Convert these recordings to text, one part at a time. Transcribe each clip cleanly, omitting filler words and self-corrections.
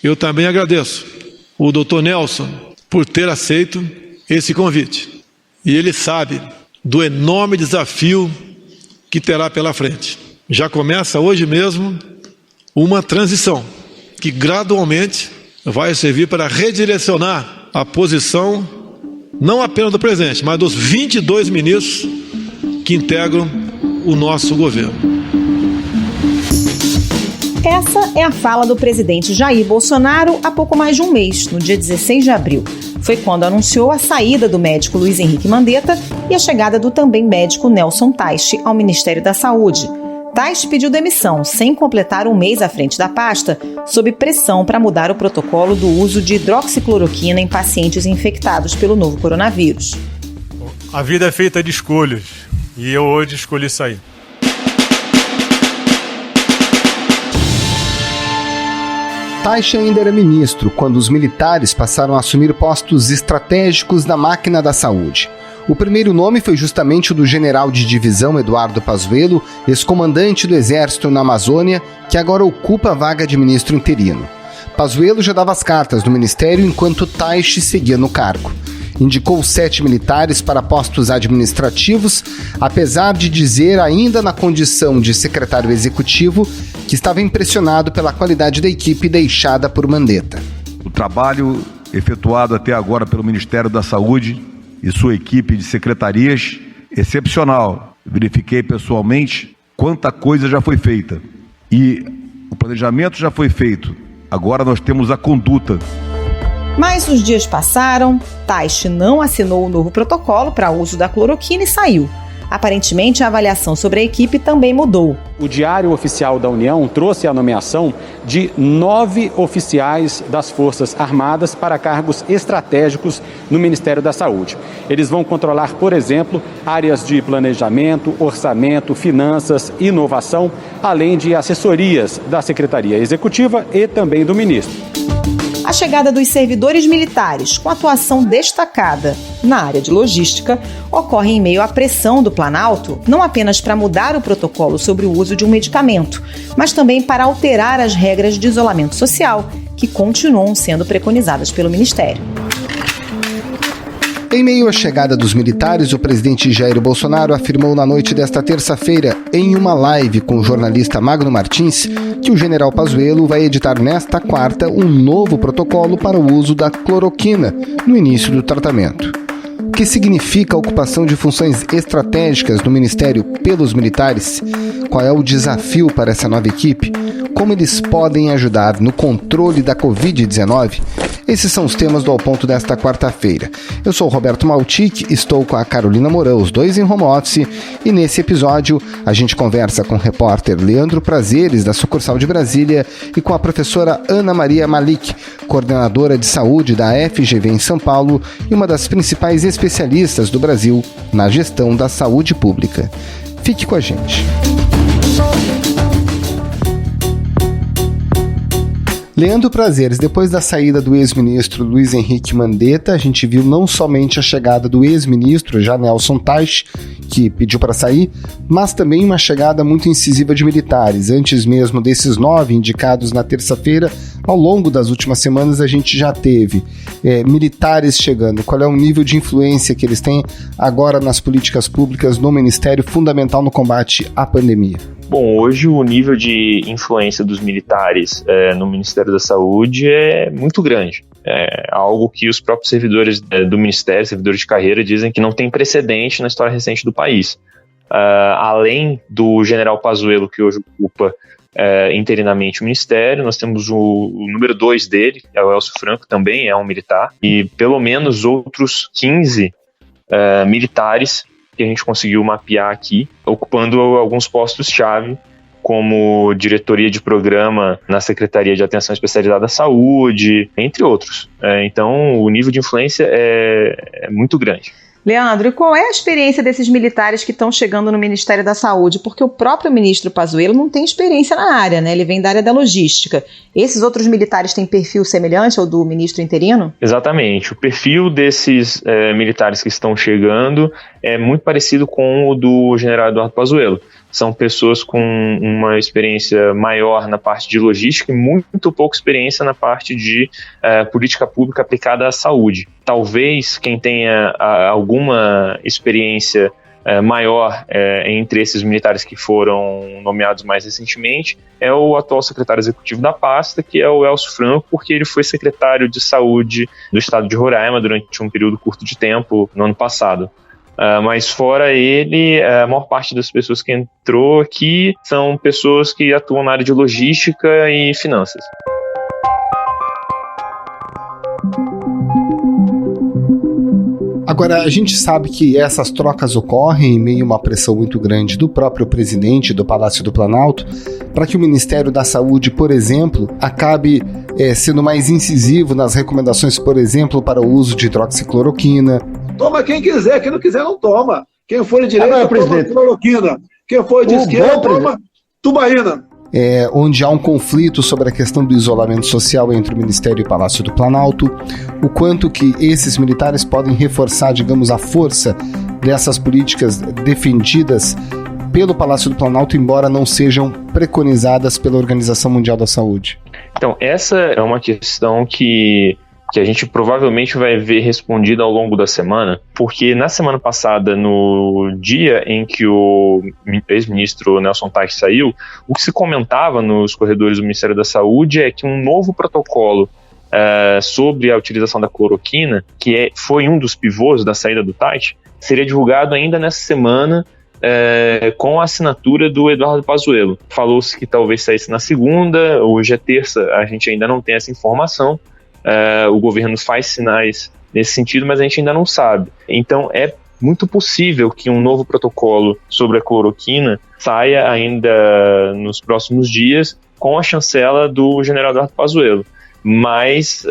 Eu também agradeço o Dr. Nelson por ter aceito esse convite. E ele sabe do enorme desafio que terá pela frente. Já começa hoje mesmo uma transição que gradualmente vai servir para redirecionar a posição não apenas do presidente, mas dos 22 ministros que integram o nosso governo. Essa é a fala do presidente Jair Bolsonaro há pouco mais de um mês, no dia 16 de abril. Foi quando anunciou a saída do médico Luiz Henrique Mandetta e a chegada do também médico Nelson Teich ao Ministério da Saúde. Teich pediu demissão, sem completar um mês à frente da pasta, sob pressão para mudar o protocolo do uso de hidroxicloroquina em pacientes infectados pelo novo coronavírus. A vida é feita de escolhas e eu hoje escolhi sair. Teich ainda era ministro quando os militares passaram a assumir postos estratégicos na máquina da saúde. O primeiro nome foi justamente o do general de divisão Eduardo Pazuello, ex-comandante do Exército na Amazônia, que agora ocupa a vaga de ministro interino. Pazuello já dava as cartas no ministério enquanto Teich seguia no cargo. Indicou 7 militares para postos administrativos, apesar de dizer, ainda na condição de secretário executivo, que estava impressionado pela qualidade da equipe deixada por Mandetta. O trabalho efetuado até agora pelo Ministério da Saúde e sua equipe de secretarias, excepcional. Verifiquei pessoalmente quanta coisa já foi feita. E o planejamento já foi feito. Agora nós temos a conduta. Mas os dias passaram, Teich não assinou o novo protocolo para uso da cloroquina e saiu. Aparentemente, a avaliação sobre a equipe também mudou. O Diário Oficial da União trouxe a nomeação de 9 oficiais das Forças Armadas para cargos estratégicos no Ministério da Saúde. Eles vão controlar, por exemplo, áreas de planejamento, orçamento, finanças, inovação, além de assessorias da Secretaria Executiva e também do ministro. A chegada dos servidores militares, com atuação destacada na área de logística, ocorre em meio à pressão do Planalto, não apenas para mudar o protocolo sobre o uso de um medicamento, mas também para alterar as regras de isolamento social, que continuam sendo preconizadas pelo Ministério. Em meio à chegada dos militares, o presidente Jair Bolsonaro afirmou na noite desta terça-feira, em uma live com o jornalista Magno Martins, que o general Pazuello vai editar nesta quarta um novo protocolo para o uso da cloroquina no início do tratamento. O que significa a ocupação de funções estratégicas no Ministério pelos militares? Qual é o desafio para essa nova equipe? Como eles podem ajudar no controle da Covid-19? Esses são os temas do Ao Ponto desta quarta-feira. Eu sou o Roberto Maltic, estou com a Carolina Mourão, os dois em home office, e nesse episódio a gente conversa com o repórter Leandro Prazeres, da sucursal de Brasília, e com a professora Ana Maria Malik, coordenadora de saúde da FGV em São Paulo e uma das principais especialistas do Brasil na gestão da saúde pública. Fique com a gente. Leandro Prazeres, depois da saída do ex-ministro Luiz Henrique Mandetta, a gente viu não somente a chegada do ex-ministro, já Nelson Teich, que pediu para sair, mas também uma chegada muito incisiva de militares. Antes mesmo desses 9 indicados na terça-feira, ao longo das últimas semanas a gente já teve militares chegando. Qual é o nível de influência que eles têm agora nas políticas públicas no Ministério, fundamental no combate à pandemia? Bom, hoje o nível de influência dos militares no Ministério da Saúde é muito grande. É algo que os próprios servidores do Ministério, servidores de carreira, dizem que não tem precedente na história recente do país. Além do general Pazuello, que hoje ocupa interinamente o Ministério, nós temos o número 2 dele, é o Elcio Franco, também é um militar, e pelo menos outros 15 militares que a gente conseguiu mapear aqui, ocupando alguns postos-chave, como diretoria de programa na Secretaria de Atenção Especializada à Saúde, entre outros. Então, o nível de influência é muito grande. Leandro, e qual é a experiência desses militares que estão chegando no Ministério da Saúde? Porque o próprio ministro Pazuello não tem experiência na área, né? Ele vem da área da logística. Esses outros militares têm perfil semelhante ao do ministro interino? Exatamente. O perfil desses militares que estão chegando é muito parecido com o do general Eduardo Pazuello. São pessoas com uma experiência maior na parte de logística e muito pouca experiência na parte de política pública aplicada à saúde. Talvez quem tenha alguma experiência maior entre esses militares que foram nomeados mais recentemente é o atual secretário executivo da pasta, que é o Elcio Franco, porque ele foi secretário de saúde do estado de Roraima durante um período curto de tempo no ano passado. Mas fora ele, a maior parte das pessoas que entrou aqui são pessoas que atuam na área de logística e finanças. Agora, a gente sabe que essas trocas ocorrem em meio a uma pressão muito grande do próprio presidente do Palácio do Planalto para que o Ministério da Saúde, por exemplo, acabe sendo mais incisivo nas recomendações, por exemplo, para o uso de hidroxicloroquina. Toma quem quiser, quem não quiser não toma. Quem for de direita toma cloroquina. Quem for de esquerda toma tubaína. Onde há um conflito sobre a questão do isolamento social entre o Ministério e o Palácio do Planalto, o quanto que esses militares podem reforçar, digamos, a força dessas políticas defendidas pelo Palácio do Planalto, embora não sejam preconizadas pela Organização Mundial da Saúde. Então, essa é uma questão que a gente provavelmente vai ver respondida ao longo da semana, porque na semana passada, no dia em que o ex-ministro Nelson Taixe saiu, o que se comentava nos corredores do Ministério da Saúde é que um novo protocolo sobre a utilização da cloroquina, que foi um dos pivôs da saída do Taixe, seria divulgado ainda nessa semana com a assinatura do Eduardo Pazuello. Falou-se que talvez saísse na segunda, hoje é terça, a gente ainda não tem essa informação. O governo faz sinais nesse sentido, mas a gente ainda não sabe. Então é muito possível que um novo protocolo sobre a cloroquina saia ainda nos próximos dias com a chancela do general Eduardo Pazuello. Mas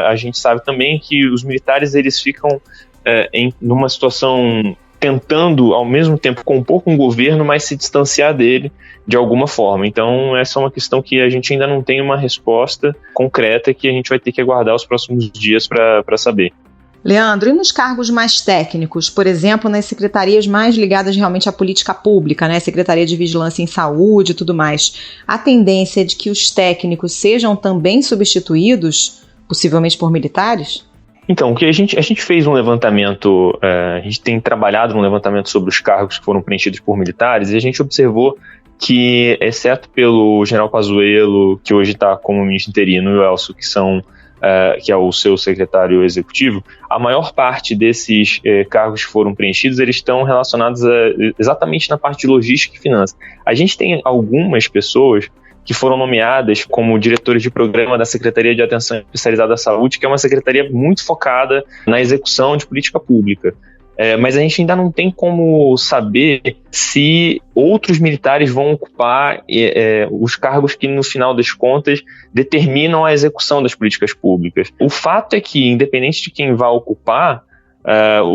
a gente sabe também que os militares eles ficam numa situação tentando ao mesmo tempo compor com o governo, mas se distanciar dele de alguma forma. Então essa é uma questão que a gente ainda não tem uma resposta concreta, que a gente vai ter que aguardar os próximos dias para saber. Leandro, e nos cargos mais técnicos, por exemplo, nas secretarias mais ligadas realmente à política pública, né, Secretaria de Vigilância em Saúde e tudo mais, a tendência é de que os técnicos sejam também substituídos, possivelmente por militares? Então, o que a gente fez um levantamento, a gente tem trabalhado num levantamento sobre os cargos que foram preenchidos por militares, e a gente observou que, exceto pelo general Pazuello, que hoje está como ministro interino, e o Elcio, que é o seu secretário executivo, a maior parte desses cargos que foram preenchidos, eles estão relacionados exatamente na parte de logística e finanças. A gente tem algumas pessoas que foram nomeadas como diretores de programa da Secretaria de Atenção Especializada à Saúde, que é uma secretaria muito focada na execução de política pública. Mas a gente ainda não tem como saber se outros militares vão ocupar os cargos que, no final das contas, determinam a execução das políticas públicas. O fato é que, independente de quem vai ocupar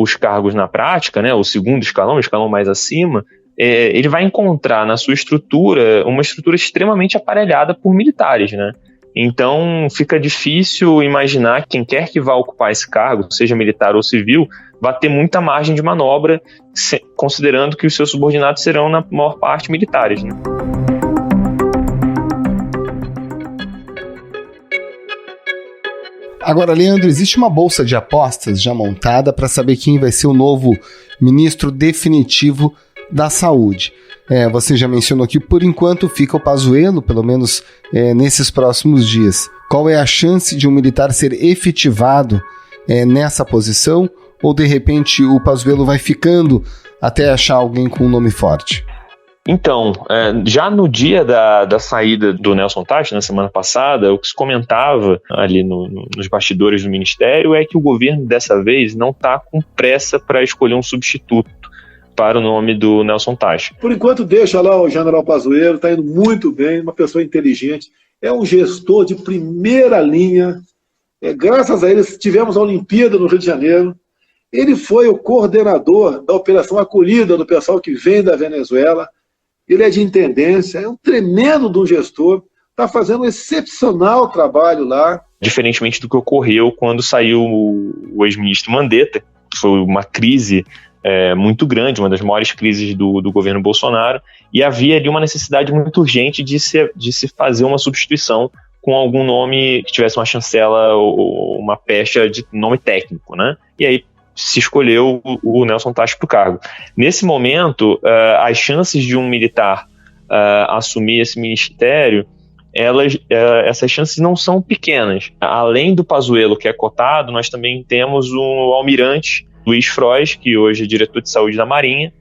os cargos na prática, né, o segundo escalão, o escalão mais acima, ele vai encontrar na sua estrutura uma estrutura extremamente aparelhada por militares, né? Então fica difícil imaginar que quem quer que vá ocupar esse cargo, seja militar ou civil, vai ter muita margem de manobra, considerando que os seus subordinados serão, na maior parte, militares, né? Agora, Leandro, existe uma bolsa de apostas já montada para saber quem vai ser o novo ministro definitivo da Saúde. Você já mencionou que, por enquanto, fica o Pazuello, pelo menos nesses próximos dias. Qual é a chance de um militar ser efetivado nessa posição? Ou, de repente, o Pazuello vai ficando até achar alguém com um nome forte? Então, já no dia da saída do Nelson Taixe, na semana passada, o que se comentava ali nos bastidores do Ministério é que o governo, dessa vez, não está com pressa para escolher um substituto para o nome do Nelson Taixe. Por enquanto, deixa lá o general Pazuello, está indo muito bem, uma pessoa inteligente, é um gestor de primeira linha. Graças a ele, tivemos a Olimpíada no Rio de Janeiro. Ele foi o coordenador da Operação Acolhida do pessoal que vem da Venezuela. Ele é de intendência, é um tremendo de um gestor, está fazendo um excepcional trabalho lá. Diferentemente do que ocorreu quando saiu o ex-ministro Mandetta, que foi uma crise muito grande, uma das maiores crises do governo Bolsonaro, e havia ali uma necessidade muito urgente de se fazer uma substituição com algum nome que tivesse uma chancela ou uma pecha de nome técnico, né? E aí se escolheu o Nelson Taches para o cargo. Nesse momento, as chances de um militar assumir esse ministério, essas chances não são pequenas. Além do Pazuello, que é cotado, nós também temos o almirante Luiz Frois, que hoje é diretor de saúde da Marinha,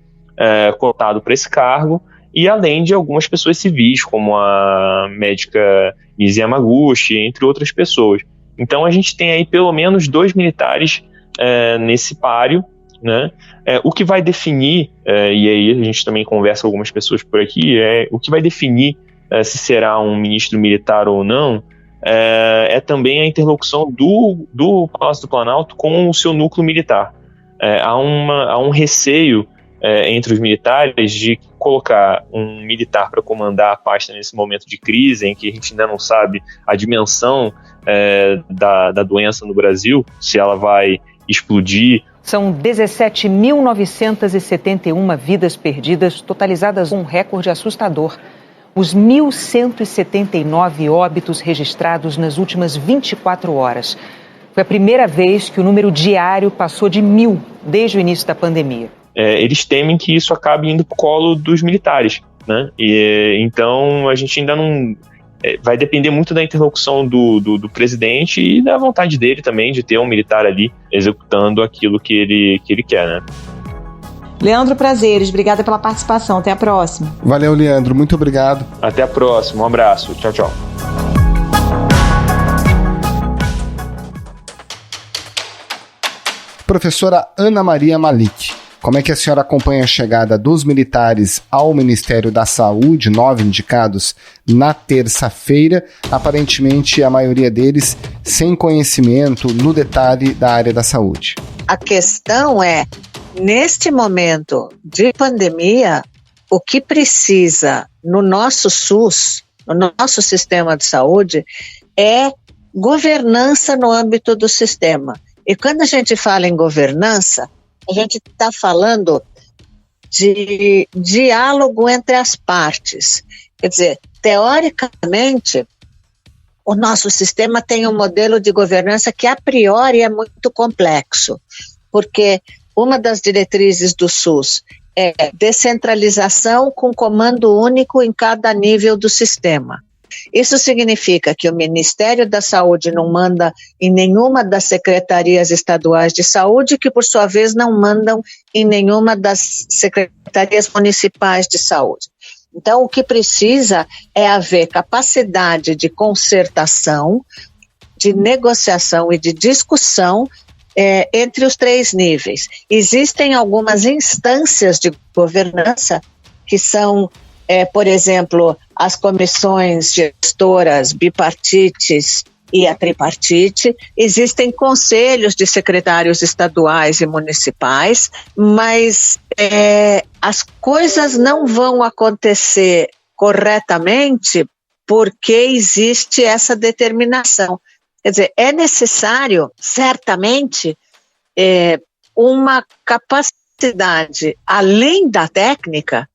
cotado para esse cargo, e além de algumas pessoas civis, como a médica Nise Yamaguchi, entre outras pessoas. Então a gente tem aí pelo menos 2 militares nesse páreo, né? O que vai definir, e aí a gente também conversa com algumas pessoas por aqui, o que vai definir se será um ministro militar ou não, é também a interlocução do Palácio do Planalto com o seu núcleo militar. Há um receio entre os militares de colocar um militar para comandar a pasta nesse momento de crise, em que a gente ainda não sabe a dimensão da doença no Brasil, se ela vai explodir. São 17.971 vidas perdidas, totalizadas um recorde assustador. Os 1.179 óbitos registrados nas últimas 24 horas. Foi a primeira vez que o número diário passou de 1.000 desde o início da pandemia. Eles temem que isso acabe indo para o colo dos militares, né? Então a gente ainda não... vai depender muito da interlocução do presidente e da vontade dele também de ter um militar ali executando aquilo que ele quer, né? Leandro Prazeres, obrigada pela participação. Até a próxima. Valeu, Leandro. Muito obrigado. Até a próxima. Um abraço. Tchau, tchau. Professora Ana Maria Malik, como é que a senhora acompanha a chegada dos militares ao Ministério da Saúde, 9 indicados, na terça-feira, aparentemente a maioria deles sem conhecimento no detalhe da área da saúde? A questão é, neste momento de pandemia, o que precisa no nosso SUS, no nosso sistema de saúde, é governança no âmbito do sistema. E quando a gente fala em governança, a gente está falando de diálogo entre as partes. Quer dizer, teoricamente, o nosso sistema tem um modelo de governança que a priori é muito complexo, porque uma das diretrizes do SUS é descentralização com comando único em cada nível do sistema. Isso significa que o Ministério da Saúde não manda em nenhuma das secretarias estaduais de saúde, que por sua vez não mandam em nenhuma das secretarias municipais de saúde. Então, o que precisa é haver capacidade de concertação, de negociação e de discussão entre os 3 níveis. Existem algumas instâncias de governança que são, por exemplo, as comissões gestoras bipartites e a tripartite. Existem conselhos de secretários estaduais e municipais, mas as coisas não vão acontecer corretamente porque existe essa determinação. Quer dizer, é necessário, certamente, uma capacidade, além da técnica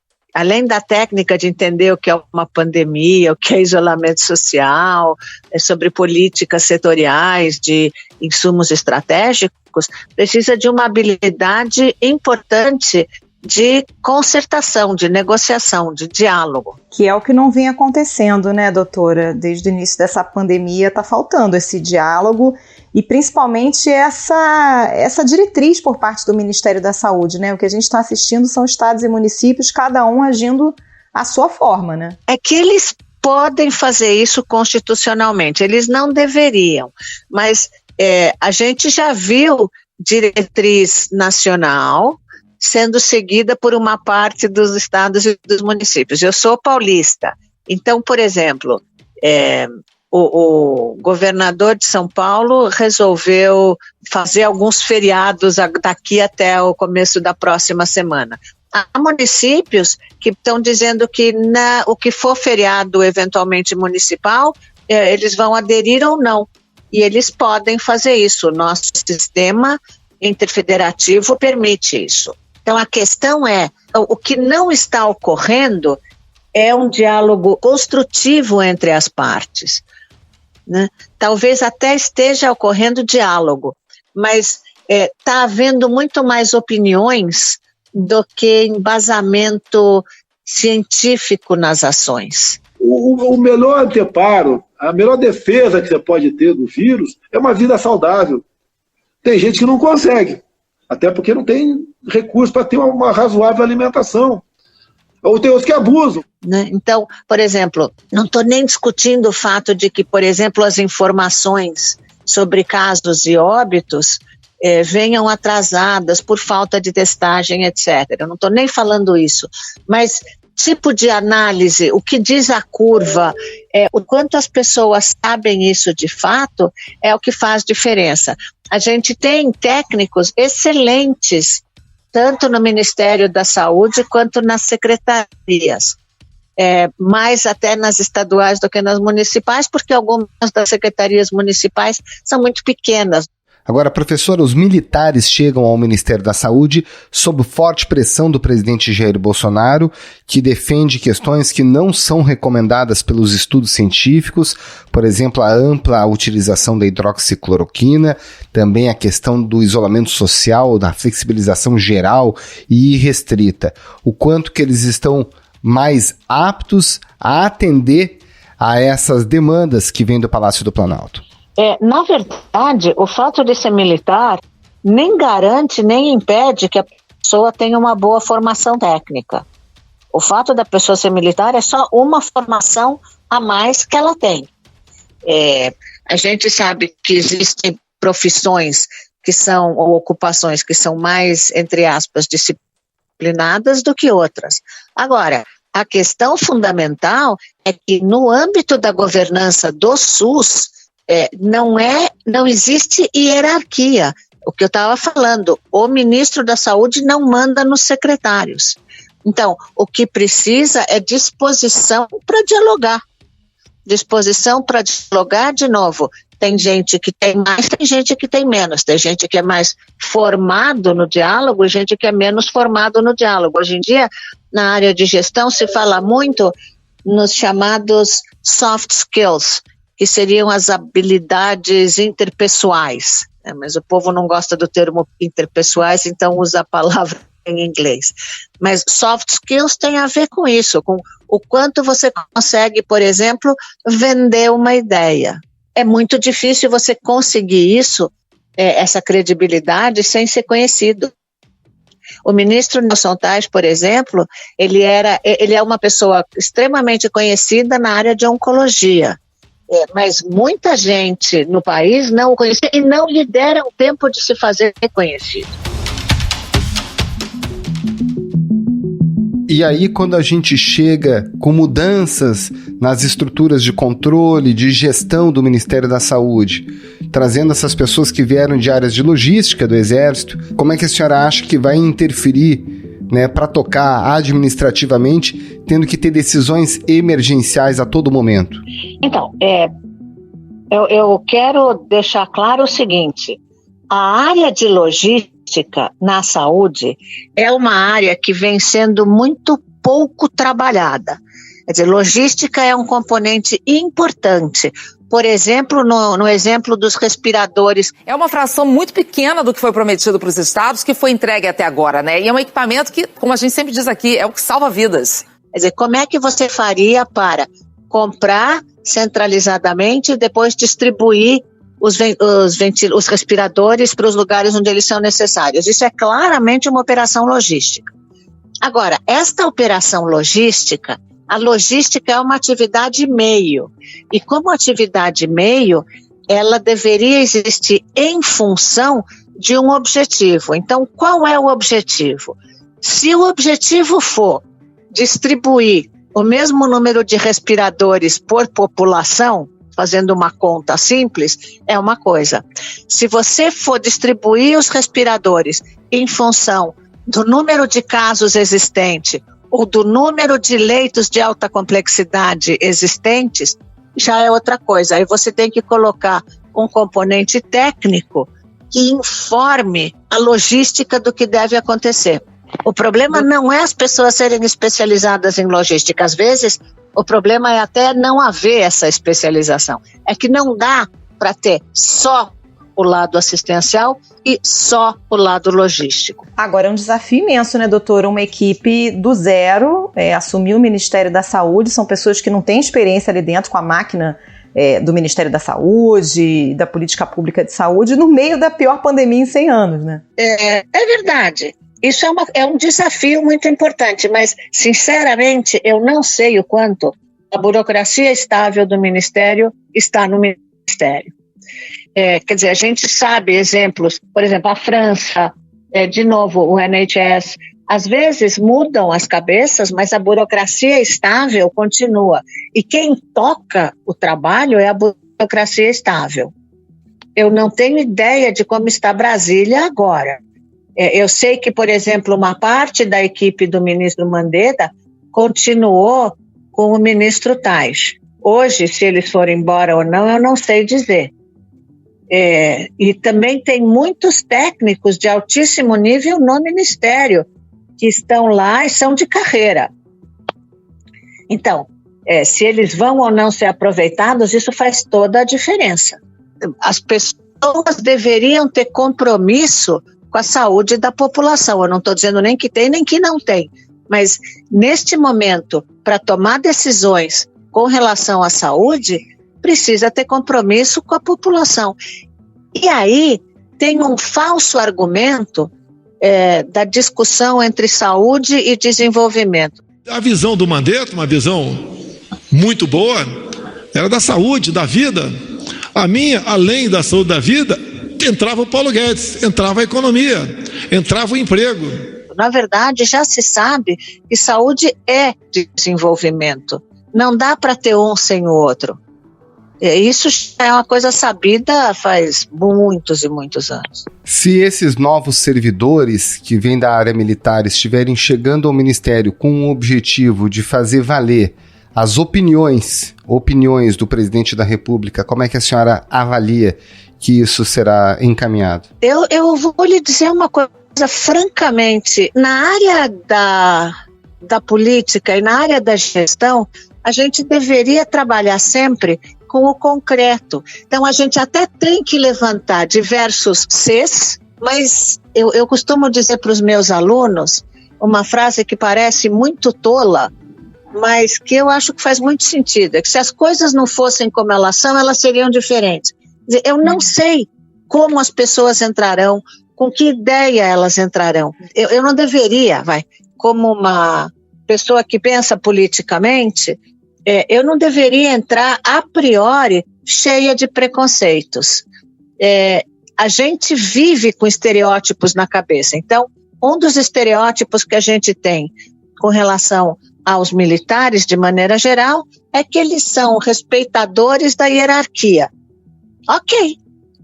de entender o que é uma pandemia, o que é isolamento social, sobre políticas setoriais de insumos estratégicos, precisa de uma habilidade importante de concertação, de negociação, de diálogo. Que é o que não vem acontecendo, né, doutora? Desde o início dessa pandemia está faltando esse diálogo e principalmente essa diretriz por parte do Ministério da Saúde, né? O que a gente está assistindo são estados e municípios, cada um agindo à sua forma, né? É que eles podem fazer isso constitucionalmente, eles não deveriam, mas a gente já viu diretriz nacional sendo seguida por uma parte dos estados e dos municípios. Eu sou paulista, então, por exemplo, o governador de São Paulo resolveu fazer alguns feriados daqui até o começo da próxima semana. Há municípios que estão dizendo que o que for feriado eventualmente municipal, eles vão aderir ou não, e eles podem fazer isso. O nosso sistema interfederativo permite isso. Então a questão é, o que não está ocorrendo é um diálogo construtivo entre as partes, né? Talvez até esteja ocorrendo diálogo, mas está havendo muito mais opiniões do que embasamento científico nas ações. O melhor anteparo, a melhor defesa que você pode ter do vírus é uma vida saudável. Tem gente que não consegue, até porque não tem recurso para ter uma razoável alimentação. Ou tem outros que abusam. Né? Então, por exemplo, não estou nem discutindo o fato de que, por exemplo, as informações sobre casos de óbitos venham atrasadas por falta de testagem, etc. Eu não estou nem falando isso, mas tipo de análise, o que diz a curva, o quanto as pessoas sabem isso de fato, é o que faz diferença. A gente tem técnicos excelentes, tanto no Ministério da Saúde quanto nas secretarias, mais até nas estaduais do que nas municipais, porque algumas das secretarias municipais são muito pequenas. Agora, professora, os militares chegam ao Ministério da Saúde sob forte pressão do presidente Jair Bolsonaro, que defende questões que não são recomendadas pelos estudos científicos, por exemplo, a ampla utilização da hidroxicloroquina, também a questão do isolamento social, da flexibilização geral e irrestrita. O quanto que eles estão mais aptos a atender a essas demandas que vêm do Palácio do Planalto. Na verdade, o fato de ser militar nem garante, nem impede que a pessoa tenha uma boa formação técnica. O fato da pessoa ser militar é só uma formação a mais que ela tem. A gente sabe que existem profissões que são, ou ocupações que são mais, entre aspas, disciplinadas do que outras. Agora, a questão fundamental é que no âmbito da governança do SUS, não existe hierarquia. O que eu estava falando, o ministro da Saúde não manda nos secretários. Então, o que precisa é disposição para dialogar. Disposição para dialogar, de novo, tem gente que tem mais, tem gente que tem menos, tem gente que é mais formado no diálogo e gente que é menos formado no diálogo. Hoje em dia, na área de gestão, se fala muito nos chamados soft skills, que seriam as habilidades interpessoais, mas o povo não gosta do termo interpessoais, então usa a palavra em inglês. Mas soft skills tem a ver com isso, com o quanto você consegue, por exemplo, vender uma ideia. É muito difícil você conseguir isso, essa credibilidade, sem ser conhecido. O ministro Nelson Tais, por exemplo, ele é uma pessoa extremamente conhecida na área de oncologia. Mas muita gente no país não o conhecia e não lhe deram tempo de se fazer reconhecido. E aí, quando a gente chega com mudanças nas estruturas de controle, de gestão do Ministério da Saúde, trazendo essas pessoas que vieram de áreas de logística do Exército, como é que a senhora acha que vai interferir, para tocar administrativamente, tendo que ter decisões emergenciais a todo momento? Então, eu quero deixar claro o seguinte: a área de logística na saúde é uma área que vem sendo muito pouco trabalhada. Quer dizer, logística é um componente importante. Por exemplo, no exemplo dos respiradores. É uma fração muito pequena do que foi prometido para os estados, que foi entregue até agora, né? E é um equipamento que, como a gente sempre diz aqui, é o que salva vidas. Quer dizer, como é que você faria para comprar centralizadamente e depois distribuir os respiradores para os lugares onde eles são necessários? Isso é claramente uma operação logística. Agora, esta operação logística, a logística é uma atividade meio, e como atividade meio, ela deveria existir em função de um objetivo. Então, qual é o objetivo? Se o objetivo for distribuir o mesmo número de respiradores por população, fazendo uma conta simples, é uma coisa. Se você for distribuir os respiradores em função do número de casos existente ou do número de leitos de alta complexidade existentes, já é outra coisa. Aí você tem que colocar um componente técnico que informe a logística do que deve acontecer. O problema não é as pessoas serem especializadas em logística. Às vezes, o problema é até não haver essa especialização. É que não dá para ter só o lado assistencial e só o lado logístico. Agora é um desafio imenso, né, doutora? Uma equipe do zero, assumir o Ministério da Saúde, são pessoas que não têm experiência ali dentro com a máquina do Ministério da Saúde, da política pública de saúde, no meio da pior pandemia em 100 anos, né? É verdade. Isso é um desafio muito importante, mas, sinceramente, eu não sei o quanto a burocracia estável do Ministério está no Ministério. Quer dizer, a gente sabe exemplos, por exemplo, a França, de novo, o NHS, às vezes mudam as cabeças, mas a burocracia estável continua. E quem toca o trabalho é a burocracia estável. Eu não tenho ideia de como está Brasília agora. Eu sei que, por exemplo, uma parte da equipe do ministro Mandetta continuou com o ministro Tais. Hoje, se eles forem embora ou não, eu não sei dizer. E também tem muitos técnicos de altíssimo nível no Ministério que estão lá e são de carreira. Então, se eles vão ou não ser aproveitados, isso faz toda a diferença. As pessoas deveriam ter compromisso com a saúde da população. Eu não estou dizendo nem que tem, nem que não tem. Mas, neste momento, para tomar decisões com relação à saúde, precisa ter compromisso com a população. E aí tem um falso argumento da discussão entre saúde e desenvolvimento. A visão do Mandetta, uma visão muito boa, era da saúde, da vida. A minha, além da saúde da vida, entrava o Paulo Guedes, entrava a economia, entrava o emprego. Na verdade, já se sabe que saúde é desenvolvimento. Não dá para ter um sem o outro. Isso é uma coisa sabida faz muitos e muitos anos. Se esses novos servidores que vêm da área militar estiverem chegando ao Ministério com o objetivo de fazer valer as opiniões do presidente da República, como é que a senhora avalia que isso será encaminhado? Eu vou lhe dizer uma coisa francamente. Na área da política e na área da gestão, a gente deveria trabalhar sempre com o concreto. Então, a gente até tem que levantar diversos Cs, mas eu costumo dizer para os meus alunos uma frase que parece muito tola, mas que eu acho que faz muito sentido. É que se as coisas não fossem como elas são, elas seriam diferentes. Quer dizer, eu não sei como as pessoas entrarão, com que ideia elas entrarão. Eu não deveria, como uma pessoa que pensa politicamente, eu não deveria entrar a priori cheia de preconceitos. A gente vive com estereótipos na cabeça. Então, um dos estereótipos que a gente tem com relação aos militares, de maneira geral, é que eles são respeitadores da hierarquia. Ok,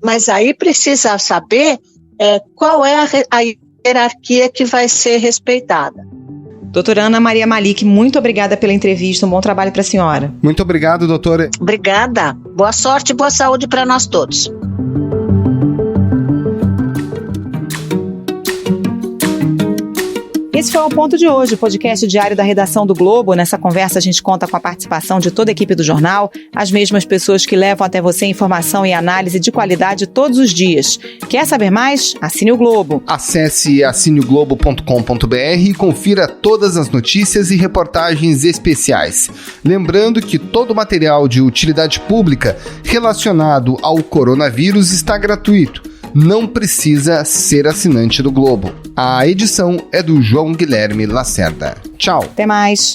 mas aí precisa saber qual é a hierarquia que vai ser respeitada. Doutora Ana Maria Malik, muito obrigada pela entrevista, um bom trabalho para a senhora. Muito obrigado, doutora. Obrigada, boa sorte e boa saúde para nós todos. Esse foi o Ponto de hoje, o podcast diário da redação do Globo. Nessa conversa a gente conta com a participação de toda a equipe do jornal, as mesmas pessoas que levam até você informação e análise de qualidade todos os dias. Quer saber mais? Assine o Globo. Acesse assineoglobo.com.br e confira todas as notícias e reportagens especiais. Lembrando que todo o material de utilidade pública relacionado ao coronavírus está gratuito. Não precisa ser assinante do Globo. A edição é do João Guilherme Lacerda. Tchau. Até mais.